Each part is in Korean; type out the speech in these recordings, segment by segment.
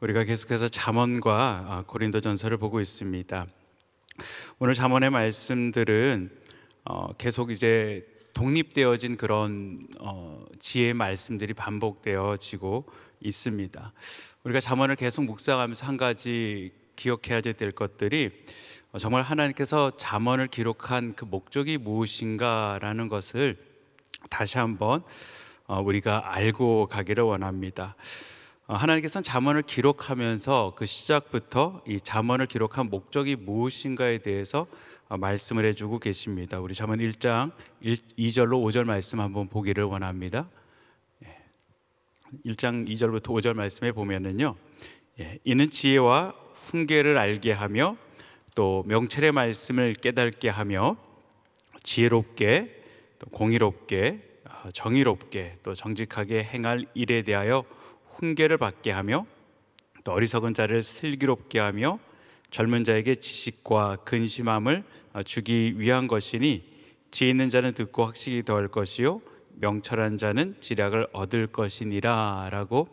우리가 계속해서 잠언과 고린도전서를 보고 있습니다. 오늘 잠언의 말씀들은 계속 이제 독립되어진 그런 지혜의 말씀들이 반복되어지고 있습니다. 우리가 잠언을 계속 묵상하면서 한 가지 기억해야 될 것들이 정말 하나님께서 잠언을 기록한 그 목적이 무엇인가라는 것을 다시 한번 우리가 알고 가기를 원합니다. 하나님께서는 잠언을 기록하면서 그 시작부터 이 잠언을 기록한 목적이 무엇인가에 대해서 말씀을 해주고 계십니다. 우리 잠언 1장 2절로 5절 말씀 한번 보기를 원합니다. 1장 2절부터 5절 말씀에 보면은요, 이는 지혜와 훈계를 알게 하며 또 명철의 말씀을 깨닫게 하며 지혜롭게 또 공의롭게 정의롭게 또 정직하게 행할 일에 대하여 훈계를 받게 하며 또 어리석은 자를 슬기롭게 하며 젊은 자에게 지식과 근심함을 주기 위한 것이니 지혜 있는 자는 듣고 학식이 더할 것이요 명철한 자는 지략을 얻을 것이니라 라고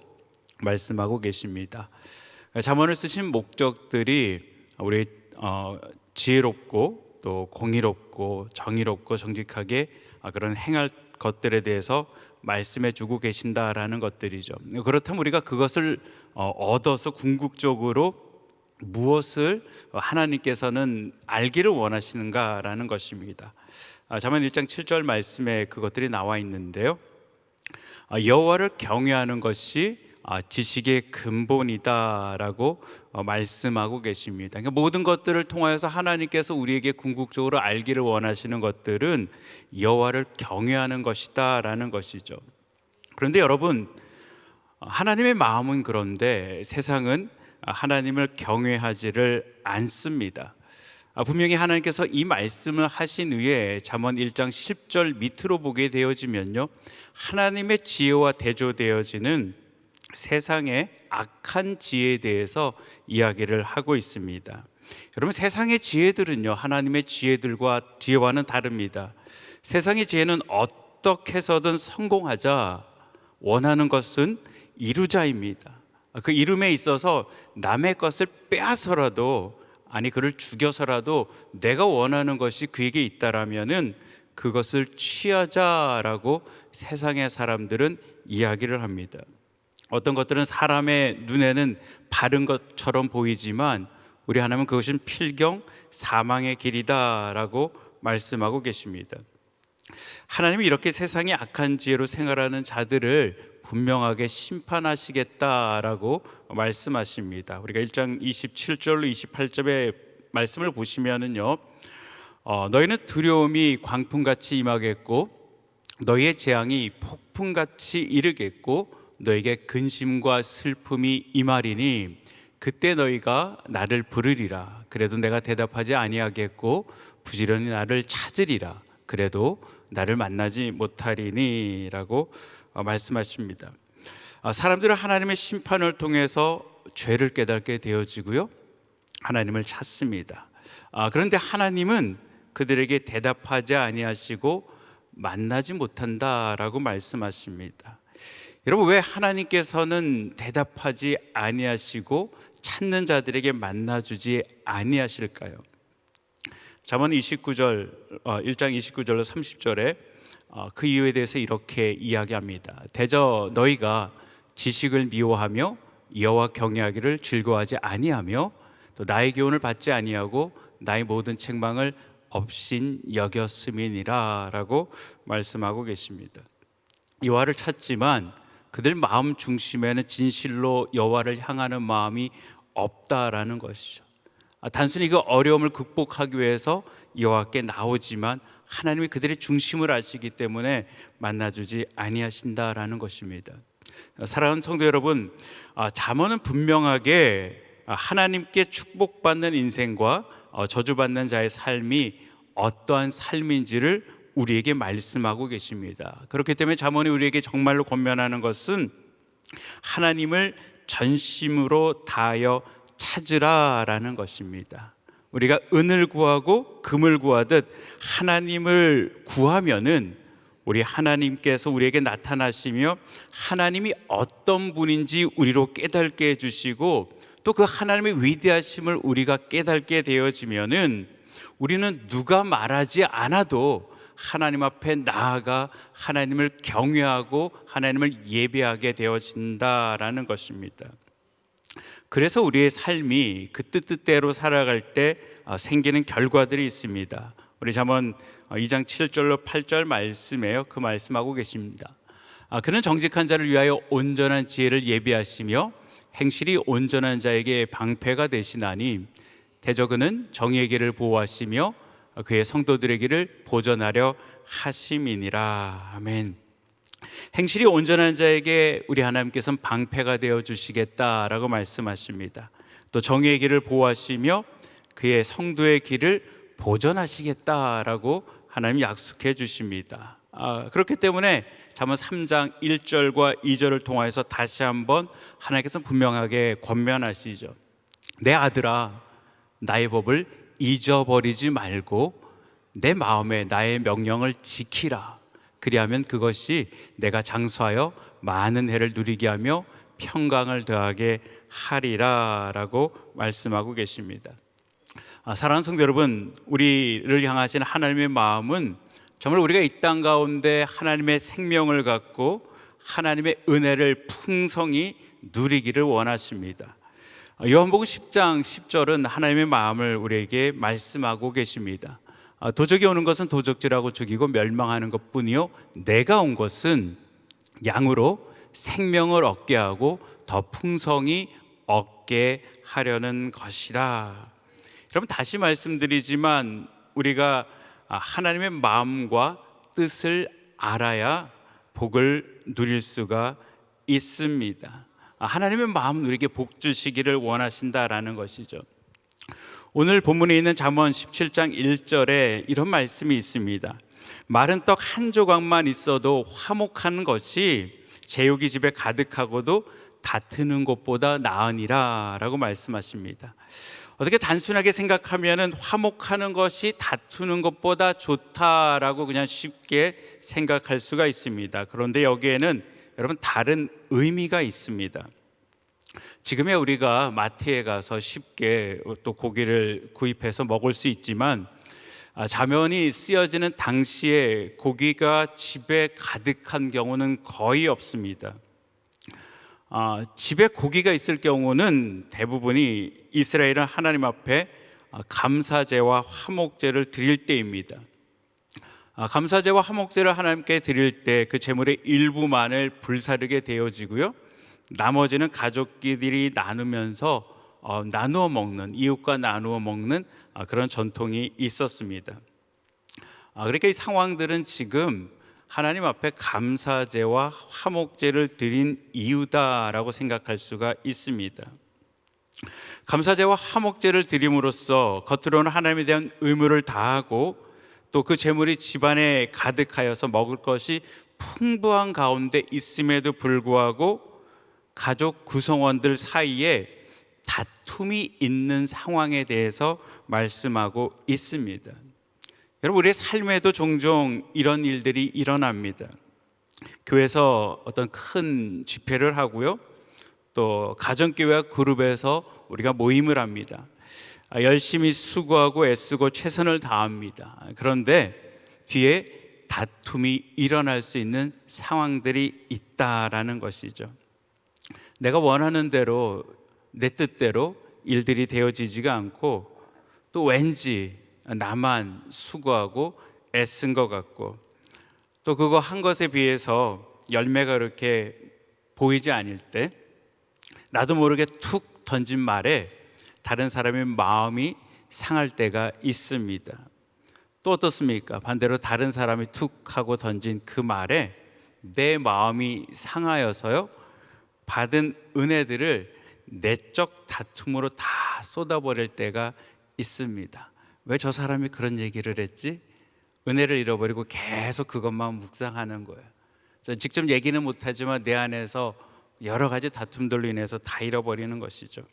말씀하고 계십니다. 잠언을 쓰신 목적들이 우리 지혜롭고 또 공의롭고 정의롭고 정직하게 그런 행할 것들에 대해서 말씀해 주고 계신다라는 것들이죠. 그렇다면 우리가 그것을 얻어서 궁극적으로 무엇을 하나님께서는 알기를 원하시는가라는 것입니다. 잠언 1장 7절 말씀에 그것들이 나와 있는데요, 여호와를 경외하는 것이 지식의 근본이다라고 말씀하고 계십니다. 그러니까 모든 것들을 통하여서 하나님께서 우리에게 궁극적으로 알기를 원하시는 것들은 여호와를 경외하는 것이다라는 것이죠. 그런데 여러분, 하나님의 마음은 그런데 세상은 하나님을 경외하지를 않습니다. 분명히 하나님께서 이 말씀을 하신 후에 잠언 1장 10절 밑으로 보게 되어지면요, 하나님의 지혜와 대조되어지는 세상의 악한 지혜에 대해서 이야기를 하고 있습니다. 여러분, 세상의 지혜들은요, 하나님의 지혜와는 다릅니다. 세상의 지혜는 어떻게 해서든 성공하자, 원하는 것은 이루자입니다. 그 이름에 있어서 남의 것을 빼앗아서라도, 아니 그를 죽여서라도 내가 원하는 것이 그에게 있다라면은 그것을 취하자라고 세상의 사람들은 이야기를 합니다. 어떤 것들은 사람의 눈에는 바른 것처럼 보이지만 우리 하나님은 그것은 필경 사망의 길이다라고 말씀하고 계십니다. 하나님이 이렇게 세상의 악한 지혜로 생활하는 자들을 분명하게 심판하시겠다라고 말씀하십니다. 우리가 1장 27절로 28절의 말씀을 보시면은요, 너희는 두려움이 광풍같이 임하겠고 너희의 재앙이 폭풍같이 이르겠고 너에게 근심과 슬픔이 임하리니 그때 너희가 나를 부르리라. 그래도 내가 대답하지 아니하겠고 부지런히 나를 찾으리라. 그래도 나를 만나지 못하리니 라고 말씀하십니다. 사람들은 하나님의 심판을 통해서 죄를 깨닫게 되어지고요, 하나님을 찾습니다. 그런데 하나님은 그들에게 대답하지 아니하시고 만나지 못한다라고 말씀하십니다. 여러분, 왜 하나님께서는 대답하지 아니하시고 찾는 자들에게 만나주지 아니하실까요? 잠언 1장 29절로 30절에 그 이유에 대해서 이렇게 이야기합니다. 대저 너희가 지식을 미워하며 여호와 경외하기를 즐거워하지 아니하며 또 나의 교훈을 받지 아니하고 나의 모든 책망을 업신 여겼음이니라 라고 말씀하고 계십니다. 여호와를 찾지만 그들 마음 중심에는 진실로 여호와를 향하는 마음이 없다라는 것이죠. 단순히 그 어려움을 극복하기 위해서 여호와께 나오지만 하나님이 그들의 중심을 아시기 때문에 만나주지 아니하신다라는 것입니다. 사랑하는 성도 여러분, 잠언은 분명하게 하나님께 축복받는 인생과 저주받는 자의 삶이 어떠한 삶인지를 우리에게 말씀하고 계십니다. 그렇기 때문에 잠언이 우리에게 정말로 권면하는 것은 하나님을 전심으로 다하여 찾으라라는 것입니다. 우리가 은을 구하고 금을 구하듯 하나님을 구하면은 우리 하나님께서 우리에게 나타나시며 하나님이 어떤 분인지 우리로 깨닫게 해주시고 또 그 하나님의 위대하심을 우리가 깨닫게 되어지면은 우리는 누가 말하지 않아도 하나님 앞에 나아가 하나님을 경외하고 하나님을 예배하게 되어진다라는 것입니다. 그래서 우리의 삶이 그 뜻대로 살아갈 때 생기는 결과들이 있습니다. 우리 잠언 2장 7절로 8절 말씀에요. 그 말씀하고 계십니다. 그는 정직한 자를 위하여 온전한 지혜를 예비하시며 행실이 온전한 자에게 방패가 되시나니 대저 그는 정의의 길을 보호하시며 그의 성도들의 길을 보전하려 하심이니라. 아멘. 행실이 온전한 자에게 우리 하나님께서는 방패가 되어 주시겠다라고 말씀하십니다. 또 정의의 길을 보호하시며 그의 성도의 길을 보전하시겠다라고 하나님 약속해 주십니다. 그렇기 때문에 잠언 3장 1절과 2절을 통하여서 다시 한번 하나님께서 분명하게 권면하시죠. 내 아들아, 나의 법을 잊어버리지 말고 내 마음에 나의 명령을 지키라. 그리하면 그것이 내가 장수하여 많은 해를 누리게 하며 평강을 더하게 하리라 라고 말씀하고 계십니다. 사랑하는 성도 여러분, 우리를 향하신 하나님의 마음은 정말 우리가 이 땅 가운데 하나님의 생명을 갖고 하나님의 은혜를 풍성히 누리기를 원하십니다. 요한복음 10장 10절은 하나님의 마음을 우리에게 말씀하고 계십니다. 도적이 오는 것은 도적질하고 죽이고 멸망하는 것뿐이요 내가 온 것은 양으로 생명을 얻게 하고 더 풍성히 얻게 하려는 것이라. 여러분, 다시 말씀드리지만 우리가 하나님의 마음과 뜻을 알아야 복을 누릴 수가 있습니다. 하나님의 마음 우리에게 복 주시기를 원하신다라는 것이죠. 오늘 본문에 있는 잠언 17장 1절에 이런 말씀이 있습니다. 마른 떡 한 조각만 있어도 화목하는 것이 제육이 집에 가득하고도 다투는 것보다 나으니라 라고 말씀하십니다. 어떻게 단순하게 생각하면 화목하는 것이 다투는 것보다 좋다라고 그냥 쉽게 생각할 수가 있습니다. 그런데 여기에는 여러분 다른 의미가 있습니다. 지금의 우리가 마트에 가서 쉽게 또 고기를 구입해서 먹을 수 있지만 자면이 쓰여지는 당시에 고기가 집에 가득한 경우는 거의 없습니다. 집에 고기가 있을 경우는 대부분이 이스라엘은 하나님 앞에 감사제와 화목제를 드릴 때입니다. 감사제와 화목제를 하나님께 드릴 때 그 제물의 일부만을 불사르게 되어지고요, 나머지는 가족끼리 나누면서 나누어 먹는, 이웃과 나누어 먹는 그런 전통이 있었습니다. 그러니까 이 상황들은 지금 하나님 앞에 감사제와 화목제를 드린 이유다라고 생각할 수가 있습니다. 감사제와 화목제를 드림으로써 겉으로는 하나님에 대한 의무를 다하고 또 그 제물이 집안에 가득하여서 먹을 것이 풍부한 가운데 있음에도 불구하고 가족 구성원들 사이에 다툼이 있는 상황에 대해서 말씀하고 있습니다. 여러분, 우리의 삶에도 종종 이런 일들이 일어납니다. 교회에서 어떤 큰 집회를 하고요, 또 가정교회와 그룹에서 우리가 모임을 합니다. 열심히 수고하고 애쓰고 최선을 다합니다. 그런데 뒤에 다툼이 일어날 수 있는 상황들이 있다라는 것이죠. 내가 원하는 대로, 내 뜻대로 일들이 되어지지가 않고 또 왠지 나만 수고하고 애쓴 것 같고 또 그거 한 것에 비해서 열매가 그렇게 보이지 않을 때 나도 모르게 툭 던진 말에 다른 사람의 마음이 상할 때가 있습니다. 또 어떻습니까? 반대로 다른 사람이 툭 하고 던진 그 말에 내 마음이 상하여서요, 받은 은혜들을 내적 다툼으로 다 쏟아버릴 때가 있습니다. 왜 저 사람이 그런 얘기를 했지? 은혜를 잃어버리고 계속 그것만 묵상하는 거예요. 직접 얘기는 못하지만 내 안에서 여러 가지 다툼들로 인해서 다 잃어버리는 것이죠.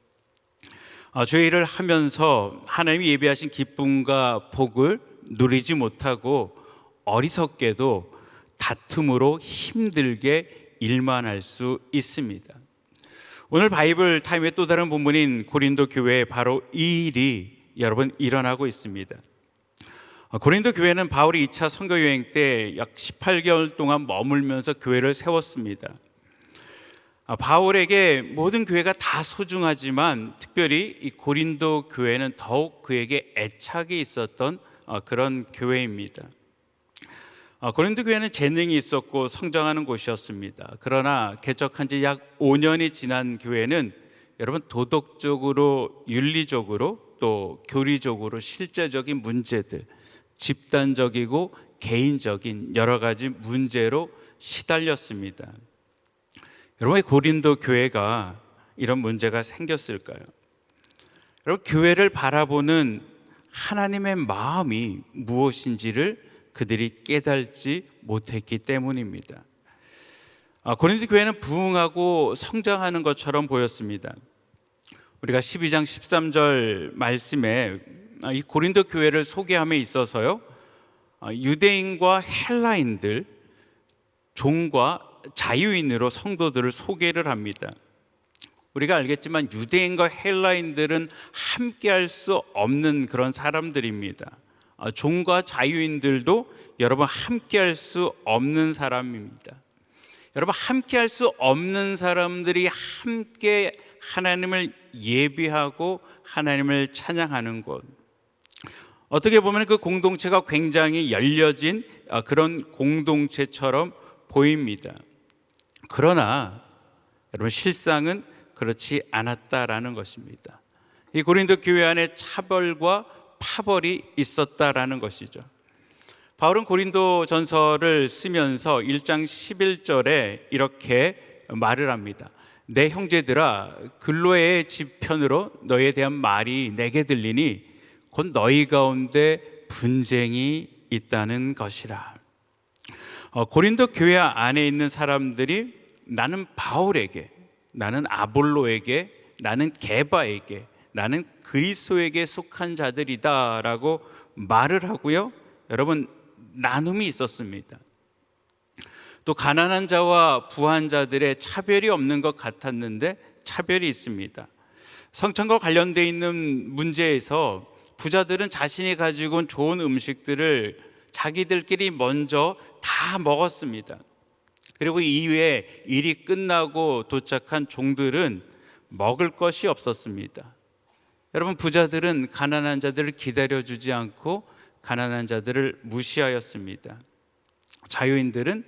죄를 하면서 하나님이 예비하신 기쁨과 복을 누리지 못하고 어리석게도 다툼으로 힘들게 일만 할 수 있습니다. 오늘 바이블 타임의 또 다른 본문인 고린도 교회에 바로 이 일이 여러분 일어나고 있습니다. 고린도 교회는 바울이 2차 선교 여행 때 약 18개월 동안 머물면서 교회를 세웠습니다. 바울에게 모든 교회가 다 소중하지만 특별히 이 고린도 교회는 더욱 그에게 애착이 있었던 그런 교회입니다. 고린도 교회는 재능이 있었고 성장하는 곳이었습니다. 그러나 개척한 지 약 5년이 지난 교회는 여러분 도덕적으로, 윤리적으로, 또 교리적으로 실제적인 문제들, 집단적이고 개인적인 여러 가지 문제로 시달렸습니다. 여러분, 왜 고린도 교회가 이런 문제가 생겼을까요? 여러분, 교회를 바라보는 하나님의 마음이 무엇인지를 그들이 깨달지 못했기 때문입니다. 고린도 교회는 부흥하고 성장하는 것처럼 보였습니다. 우리가 12장 13절 말씀에 이 고린도 교회를 소개함에 있어서요, 유대인과 헬라인들, 종과 자유인으로 성도들을 소개를 합니다. 우리가 알겠지만 유대인과 헬라인들은 함께할 수 없는 그런 사람들입니다. 종과 자유인들도 여러분 함께할 수 없는 사람입니다. 여러분, 함께할 수 없는 사람들이 함께 하나님을 예비하고 하나님을 찬양하는 곳, 어떻게 보면 그 공동체가 굉장히 열려진 그런 공동체처럼 보입니다. 그러나 여러분, 실상은 그렇지 않았다라는 것입니다. 이 고린도 교회 안에 차별과 파벌이 있었다라는 것이죠. 바울은 고린도 전서를 쓰면서 1장 11절에 이렇게 말을 합니다. 내 형제들아, 글로의 집편으로 너희에 대한 말이 내게 들리니 곧 너희 가운데 분쟁이 있다는 것이라. 고린도 교회 안에 있는 사람들이 나는 바울에게, 나는 아볼로에게, 나는 게바에게, 나는 그리스도에게 속한 자들이다 라고 말을 하고요, 여러분, 나눔이 있었습니다. 또 가난한 자와 부한 자들의 차별이 없는 것 같았는데 차별이 있습니다. 성찬과 관련되어 있는 문제에서 부자들은 자신이 가지고 온 좋은 음식들을 자기들끼리 먼저 다 먹었습니다. 그리고 이후에 일이 끝나고 도착한 종들은 먹을 것이 없었습니다. 여러분, 부자들은 가난한 자들을 기다려주지 않고 가난한 자들을 무시하였습니다. 자유인들은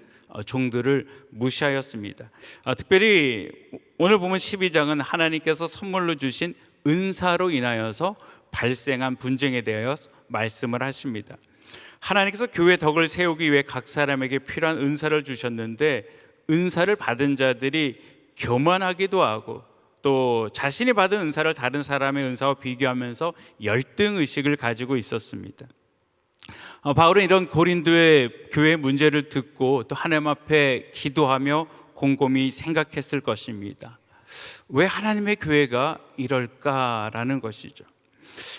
종들을 무시하였습니다. 특별히 오늘 보면 12장은 하나님께서 선물로 주신 은사로 인하여서 발생한 분쟁에 대하여 말씀을 하십니다. 하나님께서 교회 덕을 세우기 위해 각 사람에게 필요한 은사를 주셨는데 은사를 받은 자들이 교만하기도 하고 또 자신이 받은 은사를 다른 사람의 은사와 비교하면서 열등의식을 가지고 있었습니다. 바울은 이런 고린도의 교회 문제를 듣고 또 하나님 앞에 기도하며 곰곰이 생각했을 것입니다. 왜 하나님의 교회가 이럴까라는 것이죠.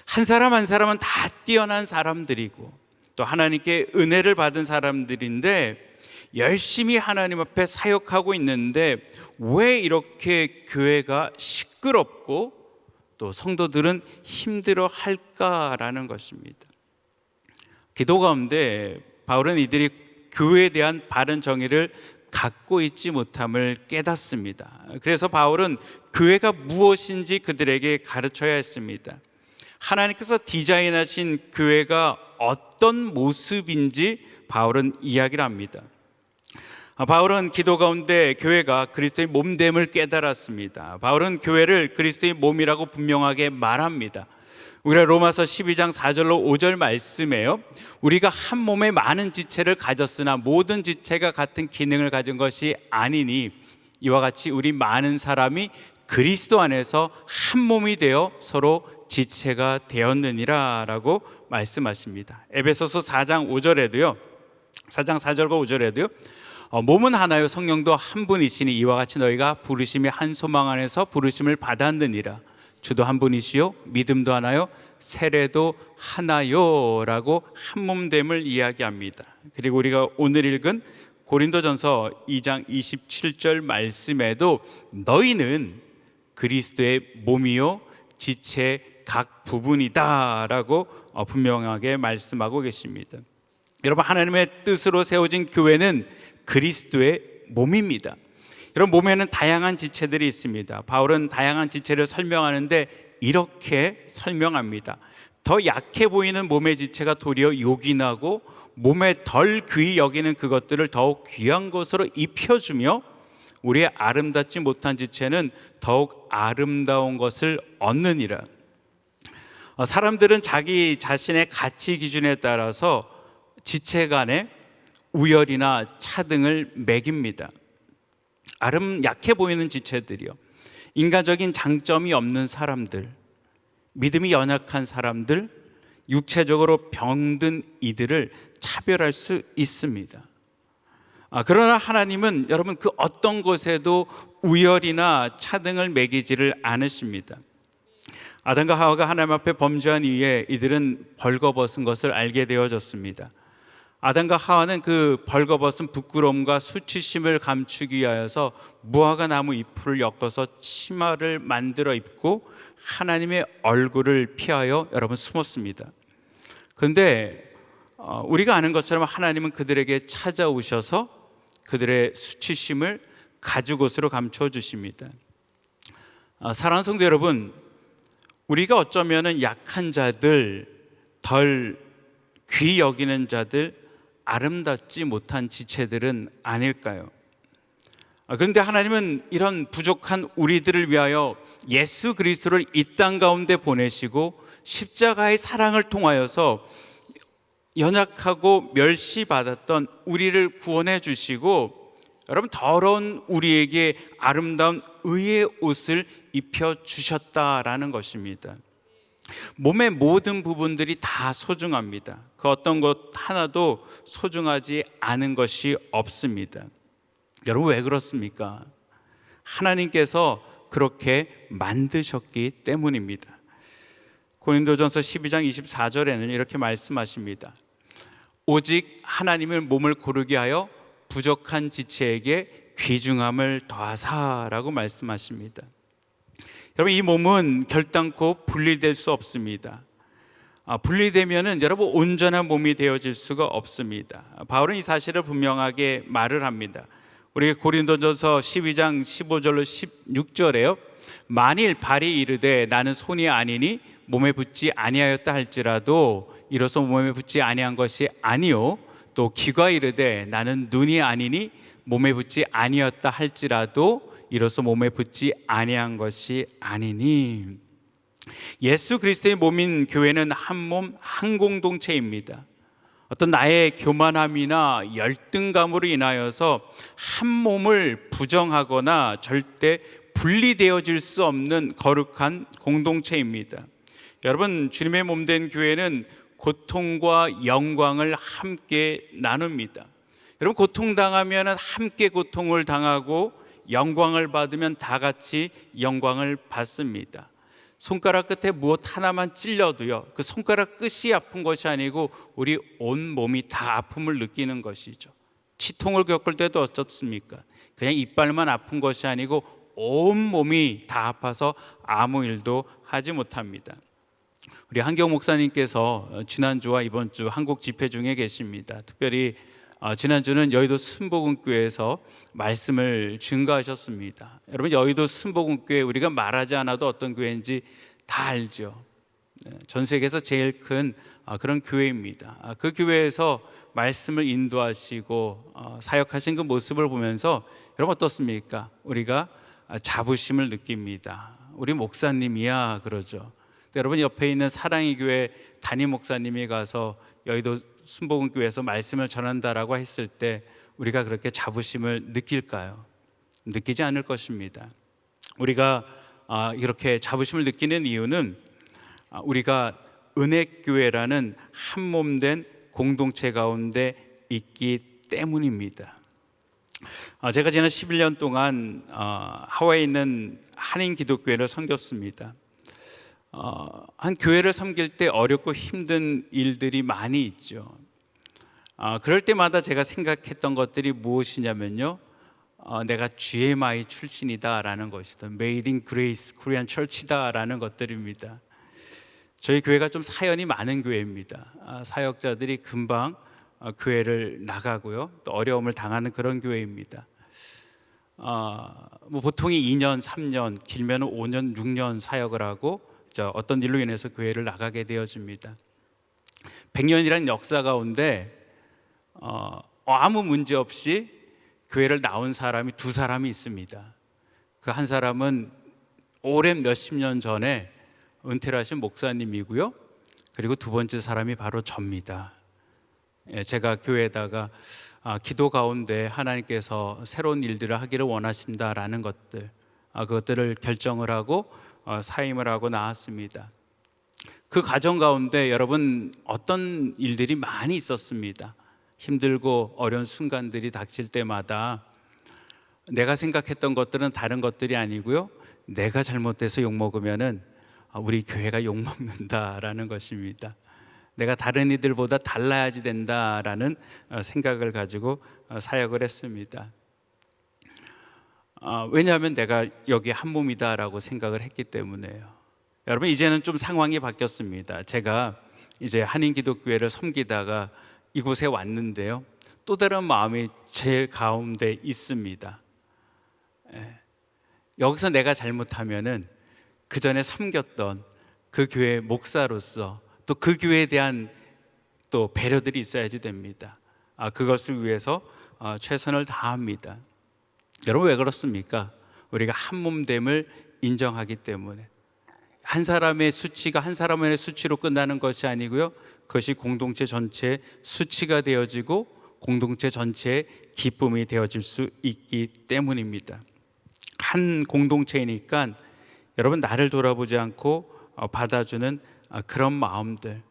한 사람 한 사람은 다 뛰어난 사람들이고 또 하나님께 은혜를 받은 사람들인데 열심히 하나님 앞에 사역하고 있는데 왜 이렇게 교회가 시끄럽고 또 성도들은 힘들어 할까라는 것입니다. 기도 가운데 바울은 이들이 교회에 대한 바른 정의를 갖고 있지 못함을 깨닫습니다. 그래서 바울은 교회가 무엇인지 그들에게 가르쳐야 했습니다. 하나님께서 디자인하신 교회가 어떤 모습인지 바울은 이야기를 합니다. 바울은 기도 가운데 교회가 그리스도의 몸됨을 깨달았습니다. 바울은 교회를 그리스도의 몸이라고 분명하게 말합니다. 우리가 로마서 12장 4절로 5절 말씀에요, 우리가 한 몸에 많은 지체를 가졌으나 모든 지체가 같은 기능을 가진 것이 아니니 이와 같이 우리 많은 사람이 그리스도 안에서 한 몸이 되어 서로 지체가 되었느니라 라고 말씀하십니다. 에베소서 4장 5절에도요, 4장 4절과 5절에도요, 몸은 하나요 성령도 한 분이시니 이와 같이 너희가 부르심의 한 소망 안에서 부르심을 받았느니라. 주도 한 분이시요 믿음도 하나요 세례도 하나요 라고 한 몸됨을 이야기합니다. 그리고 우리가 오늘 읽은 고린도전서 2장 27절 말씀에도 너희는 그리스도의 몸이요 지체 각 부분이다라고 분명하게 말씀하고 계십니다. 여러분, 하나님의 뜻으로 세워진 교회는 그리스도의 몸입니다. 여러분, 몸에는 다양한 지체들이 있습니다. 바울은 다양한 지체를 설명하는데 이렇게 설명합니다. 더 약해 보이는 몸의 지체가 도리어 요긴하고 몸에 덜 귀히 여기는 그것들을 더욱 귀한 것으로 입혀주며 우리의 아름답지 못한 지체는 더욱 아름다운 것을 얻느니라. 사람들은 자기 자신의 가치 기준에 따라서 지체 간에 우열이나 차등을 매깁니다. 약해 보이는 지체들이요, 인간적인 장점이 없는 사람들, 믿음이 연약한 사람들, 육체적으로 병든 이들을 차별할 수 있습니다. 그러나 하나님은 여러분 그 어떤 것에도 우열이나 차등을 매기지를 않으십니다. 아담과 하와가 하나님 앞에 범죄한 이후에 이들은 벌거벗은 것을 알게 되어졌습니다. 아담과 하와는 그 벌거벗은 부끄러움과 수치심을 감추기 위하여서 무화과 나무 잎을 엮어서 치마를 만들어 입고 하나님의 얼굴을 피하여 여러분 숨었습니다. 그런데 우리가 아는 것처럼 하나님은 그들에게 찾아오셔서 그들의 수치심을 가죽옷으로 감춰 주십니다. 사랑하는 성도 여러분, 우리가 어쩌면 약한 자들, 덜 귀히 여기는 자들, 아름답지 못한 지체들은 아닐까요? 그런데 하나님은 이런 부족한 우리들을 위하여 예수 그리스도를 이 땅 가운데 보내시고 십자가의 사랑을 통하여서 연약하고 멸시받았던 우리를 구원해 주시고 여러분 더러운 우리에게 아름다운 의의 옷을 입혀 주셨다라는 것입니다. 몸의 모든 부분들이 다 소중합니다. 그 어떤 것 하나도 소중하지 않은 것이 없습니다. 여러분, 왜 그렇습니까? 하나님께서 그렇게 만드셨기 때문입니다. 고린도전서 12장 24절에는 이렇게 말씀하십니다. 오직 하나님을 몸을 고르게 하여 부족한 지체에게 귀중함을 더하사라고 말씀하십니다. 여러분, 이 몸은 결단코 분리될 수 없습니다. 분리되면은 여러분 온전한 몸이 되어질 수가 없습니다. 바울은 이 사실을 분명하게 말을 합니다. 우리 고린도전서 12장 15절로 16절에요. 만일 발이 이르되 나는 손이 아니니 몸에 붙지 아니하였다 할지라도 이로써 몸에 붙지 아니한 것이 아니요, 또 귀가 이르되 나는 눈이 아니니 몸에 붙지 아니었다 할지라도 이로써 몸에 붙지 아니한 것이 아니니. 예수 그리스도의 몸인 교회는 한 몸, 한 공동체입니다. 어떤 나의 교만함이나 열등감으로 인하여서 한 몸을 부정하거나 절대 분리되어질 수 없는 거룩한 공동체입니다. 여러분, 주님의 몸된 교회는 고통과 영광을 함께 나눕니다. 여러분, 고통당하면 함께 고통을 당하고 영광을 받으면 다 같이 영광을 받습니다. 손가락 끝에 무엇 하나만 찔려도요, 그 손가락 끝이 아픈 것이 아니고 우리 온 몸이 다 아픔을 느끼는 것이죠. 치통을 겪을 때도 어떻습니까? 그냥 이빨만 아픈 것이 아니고 온 몸이 다 아파서 아무 일도 하지 못합니다. 우리 한경 목사님께서 지난주와 이번 주 한국 집회 중에 계십니다. 특별히 지난주는 여의도 순복음교회에서 말씀을 증거하셨습니다. 여러분, 여의도 순복음교회 우리가 말하지 않아도 어떤 교회인지 다 알죠. 전 세계에서 제일 큰 그런 교회입니다. 그 교회에서 말씀을 인도하시고 사역하신 그 모습을 보면서 여러분 어떻습니까? 우리가 자부심을 느낍니다. 우리 목사님이야 그러죠. 여러분, 옆에 있는 사랑의 교회 담임 목사님이 가서 여의도 순복음교회에서 말씀을 전한다라고 했을 때 우리가 그렇게 자부심을 느낄까요? 느끼지 않을 것입니다. 우리가 이렇게 자부심을 느끼는 이유는 우리가 은혜교회라는 한 몸 된 공동체 가운데 있기 때문입니다. 제가 지난 11년 동안 하와이에 있는 한인 기독교회를 섬겼습니다. 한 교회를 섬길 때 어렵고 힘든 일들이 많이 있죠. 그럴 때마다 제가 생각했던 것들이 무엇이냐면요, 내가 GMI 출신이다라는 것이다, Made in Grace Korean Church다라는 것들입니다. 저희 교회가 좀 사연이 많은 교회입니다. 사역자들이 금방 교회를 나가고요, 또 어려움을 당하는 그런 교회입니다. 보통이 2년, 3년, 길면 5년, 6년 사역을 하고 어떤 일로 인해서 교회를 나가게 되어집니다. 100년이란 역사 가운데 아무 문제 없이 교회를 나온 사람이 두 사람이 있습니다. 그 한 사람은 오랜 몇십 년 전에 은퇴를 하신 목사님이고요, 그리고 두 번째 사람이 바로 접니다. 제가 교회에다가 기도 가운데 하나님께서 새로운 일들을 하기를 원하신다라는 것들, 그것들을 결정을 하고 사임을 하고 나왔습니다. 그 과정 가운데 여러분, 어떤 일들이 많이 있었습니다. 힘들고 어려운 순간들이 닥칠 때마다 내가 생각했던 것들은 다른 것들이 아니고요, 내가 잘못돼서 욕먹으면은 우리 교회가 욕먹는다라는 것입니다. 내가 다른 이들보다 달라야지 된다라는 생각을 가지고 사역을 했습니다. 왜냐하면 내가 여기 한 몸이다라고 생각을 했기 때문에요. 여러분, 이제는 좀 상황이 바뀌었습니다. 제가 이제 한인기독교회를 섬기다가 이곳에 왔는데요, 또 다른 마음이 제 가운데 있습니다. 여기서 내가 잘못하면은 그 전에 섬겼던 그 교회 목사로서 또 그 교회에 대한 또 배려들이 있어야지 됩니다. 그것을 위해서 최선을 다합니다. 여러분, 왜 그렇습니까? 우리가 한 몸됨을 인정하기 때문에. 한 사람의 수치가 한 사람의 수치로 끝나는 것이 아니고요, 그것이 공동체 전체의 수치가 되어지고 공동체 전체의 기쁨이 되어질 수 있기 때문입니다. 한 공동체이니까 여러분, 나를 돌아보지 않고 받아주는 그런 마음들.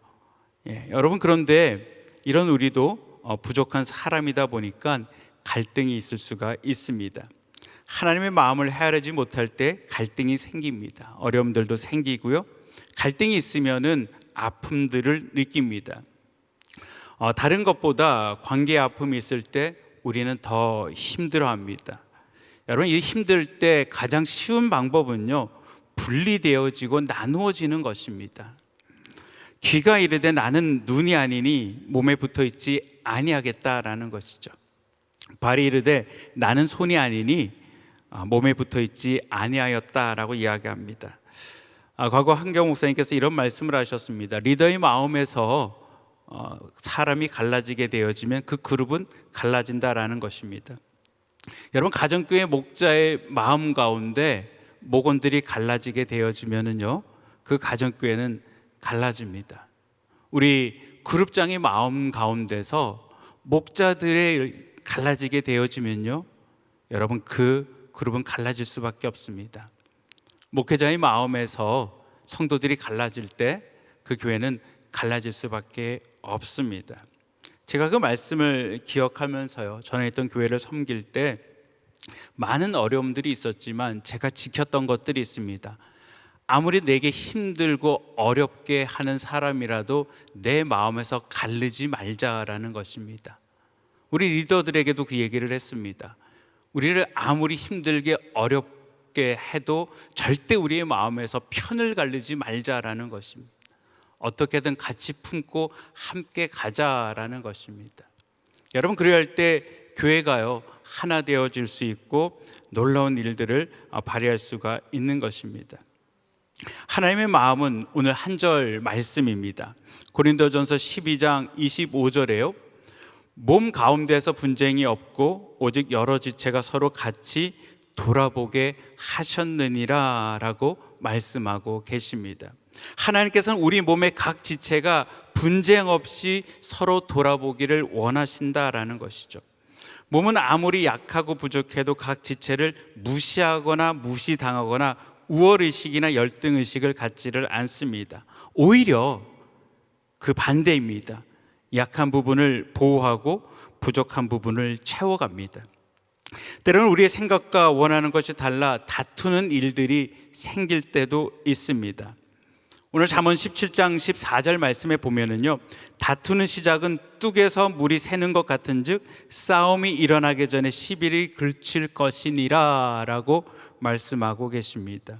여러분, 그런데 이런 우리도 부족한 사람이다 보니까 갈등이 있을 수가 있습니다. 하나님의 마음을 헤아리지 못할 때 갈등이 생깁니다. 어려움들도 생기고요, 갈등이 있으면은 아픔들을 느낍니다. 다른 것보다 관계의 아픔이 있을 때 우리는 더 힘들어합니다. 여러분, 이 힘들 때 가장 쉬운 방법은요, 분리되어지고 나누어지는 것입니다. 귀가 이르되 나는 눈이 아니니 몸에 붙어있지 아니하겠다라는 것이죠. 발이 이르되 나는 손이 아니니 몸에 붙어있지 아니하였다라고 이야기합니다. 과거 한경 목사님께서 이런 말씀을 하셨습니다. 리더의 마음에서 사람이 갈라지게 되어지면 그 그룹은 갈라진다라는 것입니다. 여러분, 가정교회 목자의 마음 가운데 목원들이 갈라지게 되어지면은요, 그 가정교회는 갈라집니다. 우리 그룹장의 마음 가운데서 목자들의 갈라지게 되어지면요, 여러분, 그 그룹은 갈라질 수밖에 없습니다. 목회자의 마음에서 성도들이 갈라질 때 그 교회는 갈라질 수밖에 없습니다. 제가 그 말씀을 기억하면서요, 전에 있던 교회를 섬길 때 많은 어려움들이 있었지만 제가 지켰던 것들이 있습니다. 아무리 내게 힘들고 어렵게 하는 사람이라도 내 마음에서 가르지 말자라는 것입니다. 우리 리더들에게도 그 얘기를 했습니다. 우리를 아무리 힘들게 어렵게 해도 절대 우리의 마음에서 편을 가르지 말자라는 것입니다. 어떻게든 같이 품고 함께 가자라는 것입니다. 여러분, 그래야 할 때 교회가요, 하나 되어질 수 있고 놀라운 일들을 발휘할 수가 있는 것입니다. 하나님의 마음은 오늘 한 절 말씀입니다. 고린도전서 12장 25절에요, 몸 가운데서 분쟁이 없고 오직 여러 지체가 서로 같이 돌아보게 하셨느니라 라고 말씀하고 계십니다. 하나님께서는 우리 몸의 각 지체가 분쟁 없이 서로 돌아보기를 원하신다라는 것이죠. 몸은 아무리 약하고 부족해도 각 지체를 무시하거나 무시당하거나 우월의식이나 열등의식을 갖지를 않습니다. 오히려 그 반대입니다. 약한 부분을 보호하고 부족한 부분을 채워갑니다. 때로는 우리의 생각과 원하는 것이 달라 다투는 일들이 생길 때도 있습니다. 오늘 잠언 17장 14절 말씀에 보면은요, 다투는 시작은 뚝에서 물이 새는 것 같은즉 싸움이 일어나기 전에 시비를 걸칠 것이니라 라고 말씀하고 계십니다.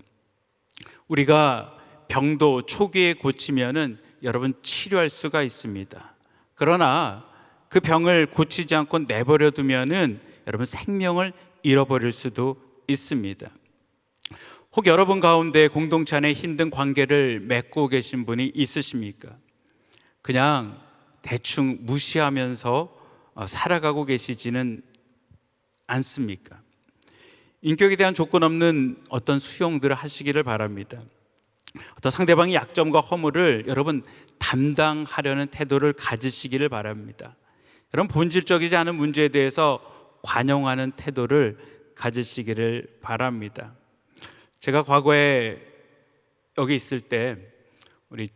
우리가 병도 초기에 고치면은 여러분 치료할 수가 있습니다. 그러나 그 병을 고치지 않고 내버려 두면은 여러분 생명을 잃어버릴 수도 있습니다. 혹 여러분 가운데 공동체 안에 힘든 관계를 맺고 계신 분이 있으십니까? 그냥 대충 무시하면서 살아가고 계시지는 않습니까? 인격에 대한 조건 없는 어떤 수용들을 하시기를 바랍니다. 어떤 상대방의 약점과 허물을 여러분 담당하려는 태도를 가지시기를 바랍니다. 여러분 본질적이지 않은 문제에 대해서 관용하는 태도를 가지시기를 바랍니다. 제가 과거에 여기 있을 때 우리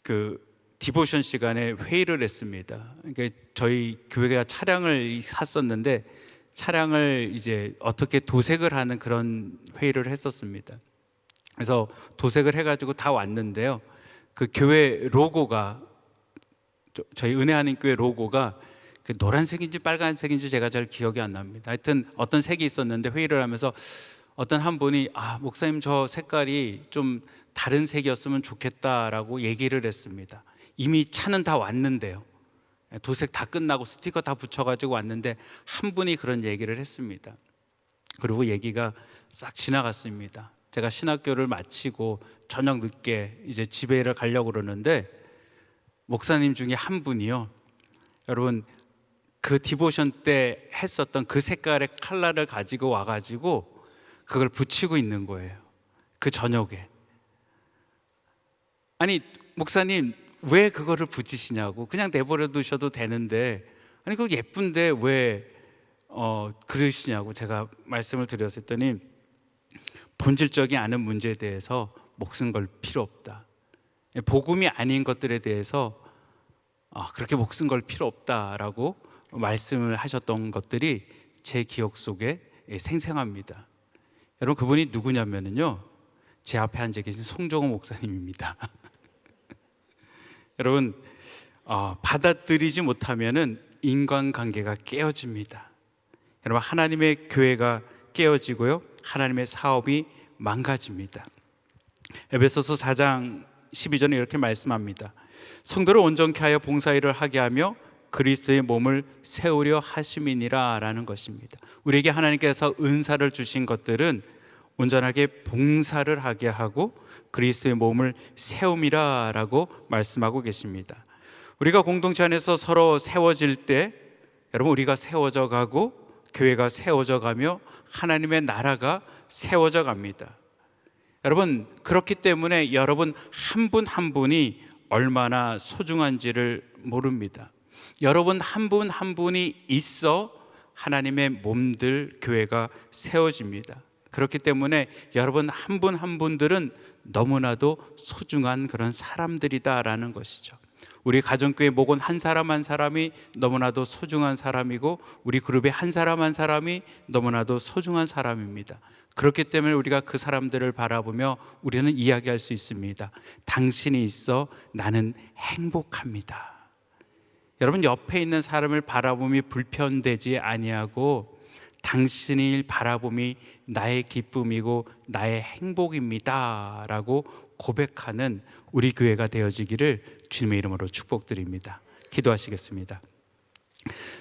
그 디보션 시간에 회의를 했습니다. 그러니까 저희 교회가 차량을 샀었는데 차량을 이제 어떻게 도색을 하는 그런 회의를 했었습니다. 그래서 도색을 해가지고 다 왔는데요. 그 교회 로고가 저희 은혜하는 교회 로고가 그 노란색인지 빨간색인지 제가 잘 기억이 안 납니다. 하여튼 어떤 색이 있었는데 회의를 하면서 어떤 한 분이 목사님 저 색깔이 좀 다른 색이었으면 좋겠다라고 얘기를 했습니다. 이미 차는 다 왔는데요. 도색 다 끝나고 스티커 다 붙여가지고 왔는데 한 분이 그런 얘기를 했습니다. 그리고 얘기가 싹 지나갔습니다. 제가 신학교를 마치고 저녁 늦게 이제 집에 가려고 그러는데 목사님 중에 한 분이요, 여러분 그 디보션 때 했었던 그 색깔의 컬러를 가지고 와가지고 그걸 붙이고 있는 거예요. 그 저녁에. 아니 목사님 왜 그거를 붙이시냐고. 그냥 내버려 두셔도 되는데 아니 그거 예쁜데 왜 그러시냐고 제가 말씀을 드렸더니 본질적인 않은 문제에 대해서 목숨 걸 필요 없다. 복음이 아닌 것들에 대해서 그렇게 목숨 걸 필요 없다라고 말씀을 하셨던 것들이 제 기억 속에 생생합니다. 여러분 그분이 누구냐면요, 제 앞에 앉아 계신 송정호 목사님입니다. 여러분 받아들이지 못하면은 인간관계가 깨어집니다. 여러분 하나님의 교회가 깨어지고요, 하나님의 사업이 망가집니다. 에베소서 4장 12절에 이렇게 말씀합니다. 성도를 온전케 하여 봉사일을 하게 하며 그리스도의 몸을 세우려 하심이니라 라는 것입니다. 우리에게 하나님께서 은사를 주신 것들은 온전하게 봉사를 하게 하고 그리스도의 몸을 세움이라 라고 말씀하고 계십니다. 우리가 공동체 안에서 서로 세워질 때 여러분 우리가 세워져 가고 교회가 세워져 가며 하나님의 나라가 세워져 갑니다. 여러분 그렇기 때문에 여러분 한 분 한 분이 얼마나 소중한지를 모릅니다. 여러분 한 분 한 분이 있어 하나님의 몸들 교회가 세워집니다. 그렇기 때문에 여러분 한 분 한 분들은 너무나도 소중한 그런 사람들이다라는 것이죠. 우리 가정교회 목원 한 사람 한 사람이 너무나도 소중한 사람이고 우리 그룹의 한 사람 한 사람이 너무나도 소중한 사람입니다. 그렇기 때문에 우리가 그 사람들을 바라보며 우리는 이야기할 수 있습니다. 당신이 있어 나는 행복합니다. 여러분 옆에 있는 사람을 바라봄이 불편되지 아니하고 당신을 바라봄이 나의 기쁨이고 나의 행복입니다 라고 고백하는 우리 교회가 되어지기를 주님의 이름으로 축복드립니다. 기도하시겠습니다.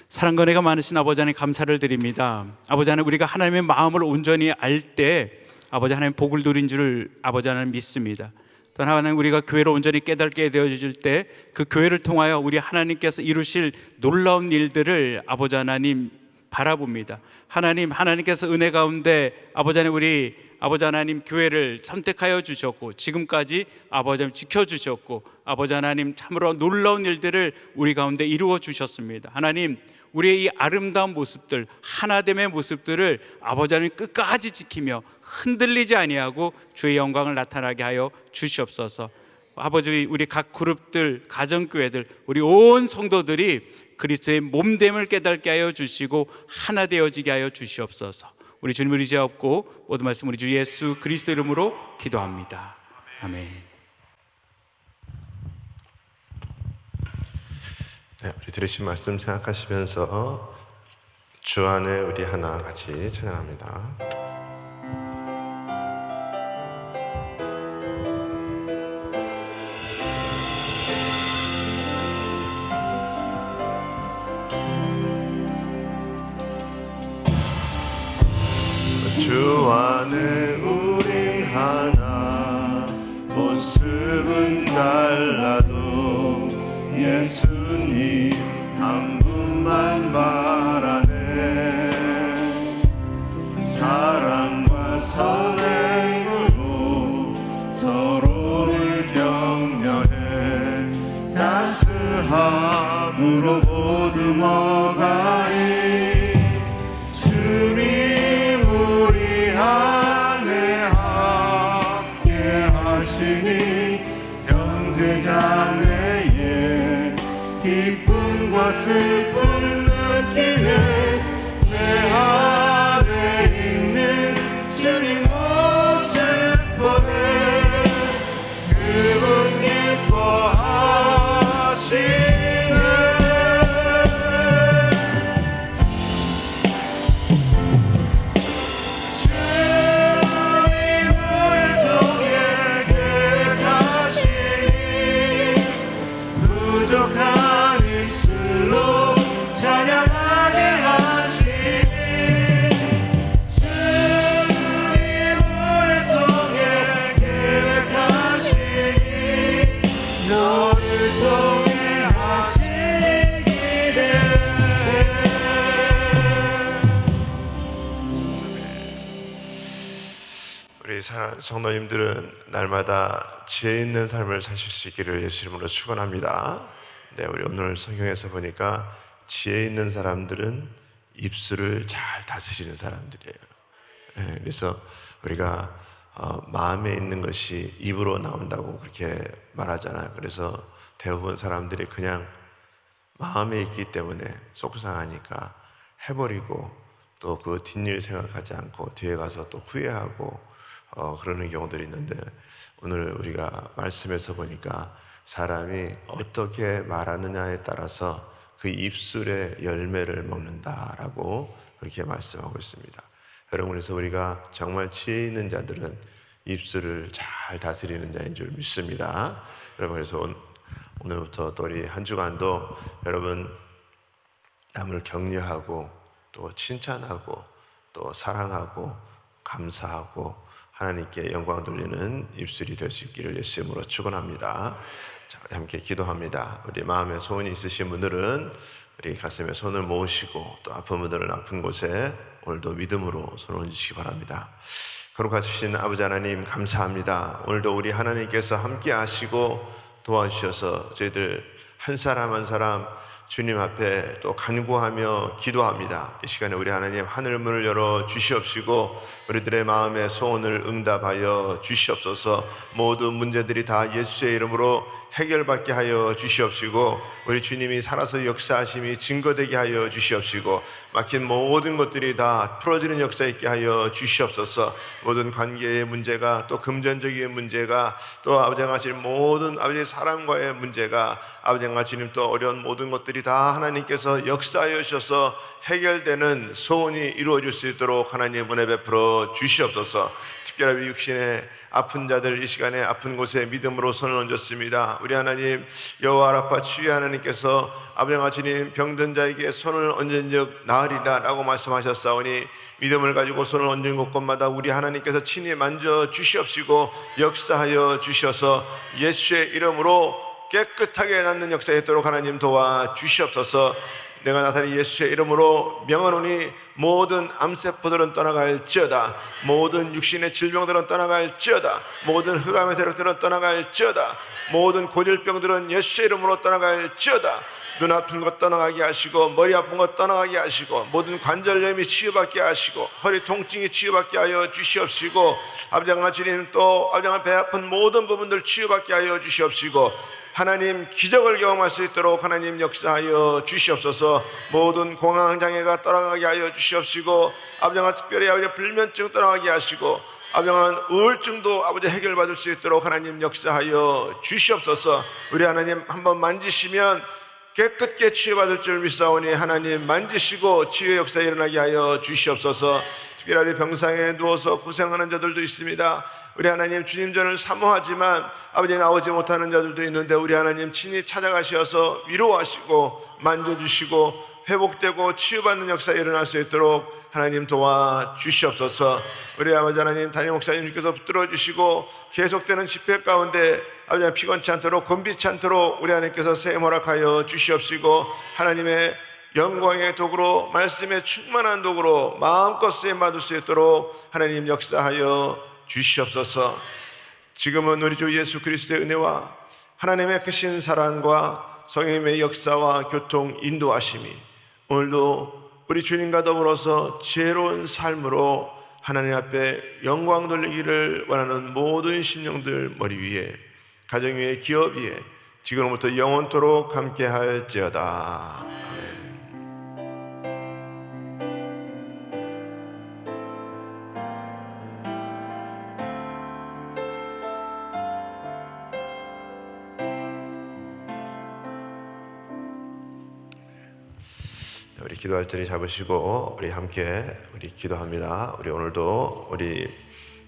사랑과 은혜가 많으신 아버지 하나님 감사를 드립니다. 아버지 하나님 우리가 하나님의 마음을 온전히 알 때 아버지 하나님 복을 누린 줄 아버지 하나님 믿습니다. 또 하나님 우리가 교회를 온전히 깨닫게 되어질 때 그 교회를 통하여 우리 하나님께서 이루실 놀라운 일들을 아버지 하나님 바라봅니다. 하나님께서 은혜 가운데 아버지 하나님 우리 아버지 하나님 교회를 선택하여 주셨고 지금까지 아버지 하나님 지켜주셨고 아버지 하나님 참으로 놀라운 일들을 우리 가운데 이루어 주셨습니다. 하나님 우리의 이 아름다운 모습들 하나됨의 모습들을 아버지 하나님 끝까지 지키며 흔들리지 아니하고 주의 영광을 나타나게 하여 주시옵소서. 아버지 우리 각 그룹들 가정교회들 우리 온 성도들이 그리스도의 몸됨을 깨닫게 하여 주시고 하나 되어지게 하여 주시옵소서. 우리 주님을 의지하옵고 모든 말씀 우리 주 예수 그리스도 이름으로 기도합니다. 아멘. 네, 우리 들으신 말씀 생각하시면서 주 안에 우리 하나 같이 찬양합니다. 주 안에 우린 하나, 모습은 달라도 예수님 한 분만 바라네. 사랑과 선행으로 서로를 격려해 따스함으로 보듬어가리. 주님 우리 안에 함께 하시니 형제자매의 기쁨과 슬픔 느끼네. 내 안에 있는 주님 모습 보네. 그분 기뻐하시네. 주님을 통해 계획하시니 부족한 입술로 찬양하게 하시니. 주님을 통해 계획하시니 너를 통해 하시기를. 우리 성도님들은 날마다 지혜 있는 삶을 사실 수 있기를 예수 이름으로 축원합니다. 네, 우리 오늘 성경에서 보니까 지혜 있는 사람들은 입술을 잘 다스리는 사람들이에요. 네, 그래서 우리가 마음에 있는 것이 입으로 나온다고 그렇게 말하잖아요. 그래서 대부분 사람들이 그냥 마음에 있기 때문에 속상하니까 해버리고 또 그 뒷일 생각하지 않고 뒤에 가서 또 후회하고 그러는 경우들이 있는데, 오늘 우리가 말씀에서 보니까 사람이 어떻게 말하느냐에 따라서 그 입술의 열매를 먹는다라고 그렇게 말씀하고 있습니다. 여러분, 그래서 우리가 정말 지혜 있는 자들은 입술을 잘 다스리는 자인 줄 믿습니다. 여러분, 그래서 오늘부터 또 우리 한 주간도 여러분 남을 격려하고 또 칭찬하고 또 사랑하고 감사하고 하나님께 영광 돌리는 입술이 될 수 있기를 예수 이름으로 축원합니다. 자, 우리 함께 기도합니다. 우리 마음에 소원이 있으신 분들은 우리 가슴에 손을 모으시고, 또 아픈 분들은 아픈 곳에 오늘도 믿음으로 손을 얹으시기 바랍니다. 거룩하신 아버지 하나님, 감사합니다. 오늘도 우리 하나님께서 함께 하시고 도와주셔서 저희들 한 사람 한 사람 주님 앞에 또 간구하며 기도합니다. 이 시간에 우리 하나님 하늘 문을 열어 주시옵시고 우리들의 마음의 소원을 응답하여 주시옵소서. 모든 문제들이 다 예수의 이름으로 해결받게 하여 주시옵시고, 우리 주님이 살아서 역사하심이 증거되게 하여 주시옵시고, 막힌 모든 것들이 다 풀어지는 역사 있게 하여 주시옵소서. 모든 관계의 문제가, 또 금전적인 문제가, 또 아버지가 하신 모든 아버지의 사랑과의 문제가, 아버지가 주님 또 어려운 모든 것들이 다 하나님께서 역사하여 주셔서 해결되는 소원이 이루어질 수 있도록 하나님 은혜 베풀어 주시옵소서. 특별히 육신의 아픈 자들, 이 시간에 아픈 곳에 믿음으로 손을 얹었습니다. 우리 하나님, 여호와 라파 치유의 하나님께서 아버지와 주님 병든 자에게 손을 얹은 적 나으리라 라고 말씀하셨사오니, 믿음을 가지고 손을 얹은 곳곳마다 우리 하나님께서 친히 만져 주시옵시고 역사하여 주셔서 예수의 이름으로 깨끗하게 낫는 역사에 있도록 하나님 도와 주시옵소서. 내가 나타낸 예수의 이름으로 명하노니 모든 암세포들은 떠나갈지어다, 모든 육신의 질병들은 떠나갈지어다, 모든 흑암의 세력들은 떠나갈지어다, 모든 고질병들은 예수의 이름으로 떠나갈지어다. 눈 아픈 것 떠나가게 하시고, 머리 아픈 것 떠나가게 하시고, 모든 관절염이 치유받게 하시고, 허리 통증이 치유받게 하여 주시옵시고, 아버지가 주님 또 아버지가 배 아픈 모든 부분들 치유받게 하여 주시옵시고, 하나님 기적을 경험할 수 있도록 하나님 역사하여 주시옵소서. 모든 공황장애가 떠나가게 하여 주시옵시고, 아버지가 특별히 아버지 불면증 떠나가게 하시고, 아버지가 우울증도 아버지 해결받을 수 있도록 하나님 역사하여 주시옵소서. 우리 하나님 한번 만지시면 깨끗게 치유받을 줄 믿사오니 하나님 만지시고 치유의 역사 일어나게 하여 주시옵소서. 특별히 병상에 누워서 고생하는 자들도 있습니다. 우리 하나님 주님 전을 사모하지만 아버지 나오지 못하는 자들도 있는데 우리 하나님 친히 찾아가셔서 위로하시고 만져주시고 회복되고 치유받는 역사 일어날 수 있도록 하나님 도와주시옵소서. 우리 아버지 하나님 담임 목사님께서 붙들어 주시고 계속되는 집회 가운데 아버지 피곤치 않도록 곤비치 않도록 우리 하나님께서 세임 허락하여 주시옵시고 하나님의 영광의 도구로 말씀의 충만한 도구로 마음껏 쓰임 받을 수 있도록 하나님 역사하여 주시옵소서. 지금은 우리 주 예수 그리스도의 은혜와 하나님의 크신 사랑과 성령님의 역사와 교통 인도하심이 오늘도 우리 주님과 더불어서 지혜로운 삶으로 하나님 앞에 영광 돌리기를 원하는 모든 심령들 머리 위에 가정 위에 기업 위에 지금부터 영원토록 함께 할지어다. 우리 기도할 자리 잡으시고 우리 함께 우리 기도합니다. 우리 오늘도 우리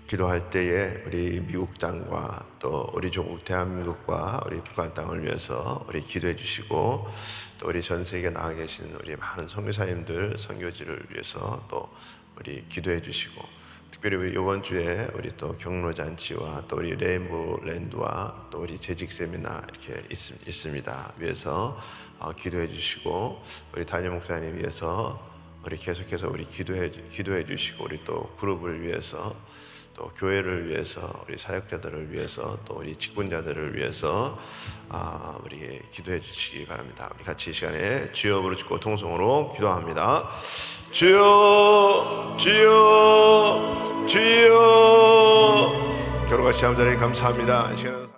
기도할 때에 우리 미국 땅과 또 우리 조국 대한민국과 우리 북한 땅을 위해서 우리 기도해 주시고 또 우리 전 세계에 나가 계신 우리 많은 선교사님들 선교지를 위해서 또 우리 기도해 주시고 특별히 우리 이번 주에 우리 또 경로 잔치와 또 우리 레인보우 랜드와 또 우리 재직 세미나 이렇게 있습니다. 위해서 기도해 주시고 우리 담임 목사님 위해서 우리 계속해서 우리 기도해 주시고 우리 또 그룹을 위해서 또 교회를 위해서 우리 사역자들을 위해서 또 우리 직분자들을 위해서 우리 기도해 주시기 바랍니다. 우리 같이 이 시간에 주여 부르짖고 통성으로 기도합니다. 주여 주여 주여. 결혼같이 함자리 감사합니다. 이 시간에